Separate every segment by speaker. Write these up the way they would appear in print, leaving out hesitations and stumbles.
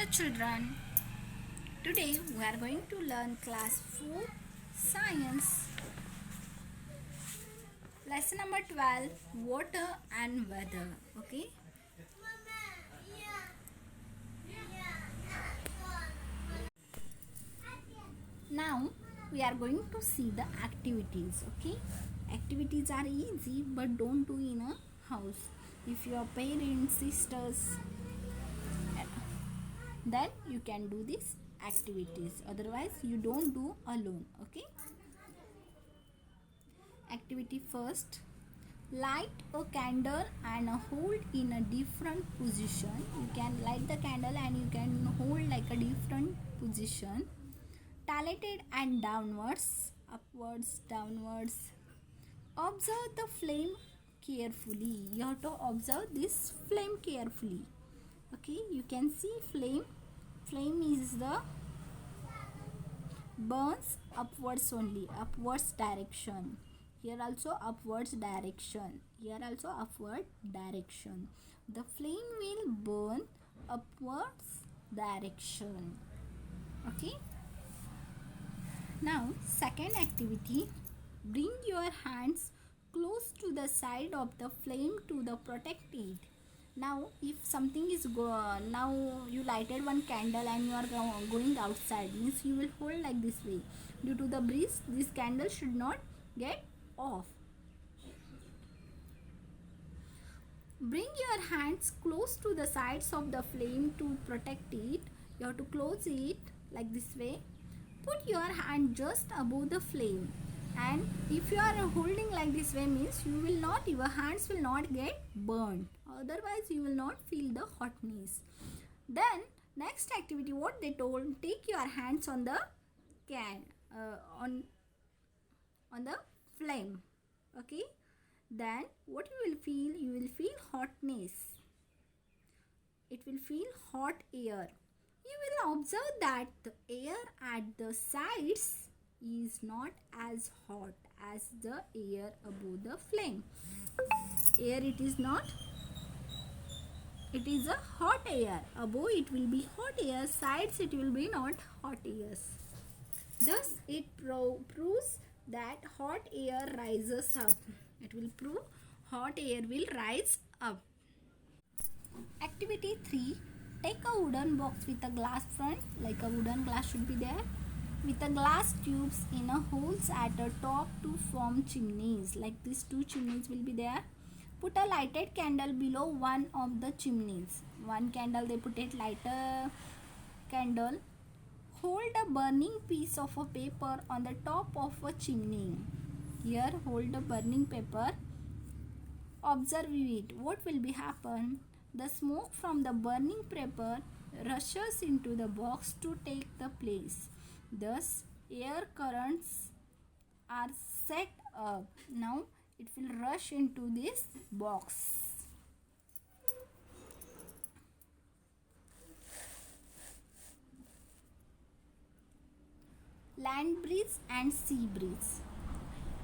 Speaker 1: Hello children, today we are going to learn class 4 science lesson number 12 water and weather. Okay, now we are going to see the activities. Okay, activities are easy but don't do in a house. If your parents, sisters, then you can do these activities, otherwise you don't do alone. Okay, activity first, light a candle and hold in a different position. You can light the candle and you can hold like a different position, tilted and downwards, upwards, downwards. Observe the flame carefully. You have to observe this flame carefully. Okay, you can see flame is the burns upwards only, upwards direction. Here also upwards direction, here also upward direction. The flame will burn upwards direction. Okay, now second activity, bring your hands close to the side of the flame to the protect it. Now if something is now you lighted one candle and you are going outside, means you will hold like this way. Due to the breeze, this candle should not get off. Bring your hands close to the sides of the flame to protect it. You have to close it like this way. Put your hand just above the flame, and if you are holding like this way, means your hands will not get burned, otherwise you will not feel the hotness. Then next activity, what they told, take your hands on the on the flame. Okay, then what you will feel hotness, it will feel hot air. You will observe that the air at the sides is not as hot as the air above the flame. Air it is not, it is a hot air. Above it will be hot air, sides it will be not hot airs. Thus it proves that hot air rises up. It will prove hot air will rise up. Activity 3, take a wooden box with a glass front, like a wooden glass should be there, with a glass tubes in a holes at the top to form chimneys. Like these two chimneys will be there. Put a lighted candle below one of the chimneys. One candle they put it lighter candle. Hold a burning piece of a paper on the top of a chimney. Here hold a burning paper. Observe it. What will be happen? The smoke from the burning paper rushes into the box to take the place. Thus, air currents are set up. Now, it will rush into this box. Land breeze and sea breeze.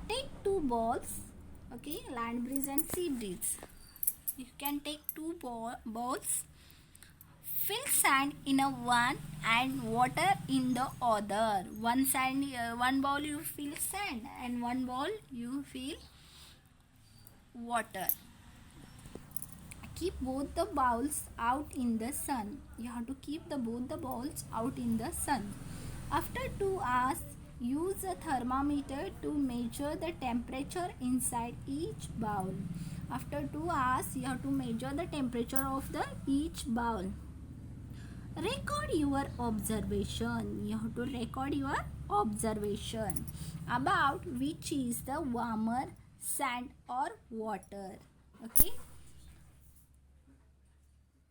Speaker 1: Take two balls. Okay, land breeze and sea breeze. You can take two balls. Fill sand in a one and water in the other. One ball you fill sand and one ball you fill water. Keep both the balls out in the sun. You have to keep both the balls out in the sun. After 2 hours, use a thermometer to measure the temperature inside each bowl. After 2 hours, you have to measure the temperature of each bowl. Record your observation. You have to record your observation about which is the warmer, sand or water. Okay.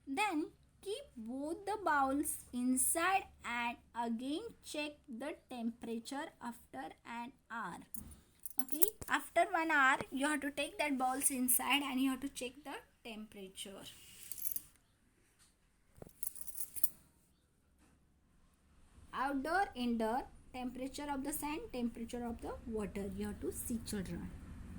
Speaker 1: Then keep both the bowls inside and again check the temperature after an hour. Okay, after 1 hour you have to take that balls inside and you have to check the temperature. Outdoor, indoor, temperature of the sand, temperature of the water. You have to see children.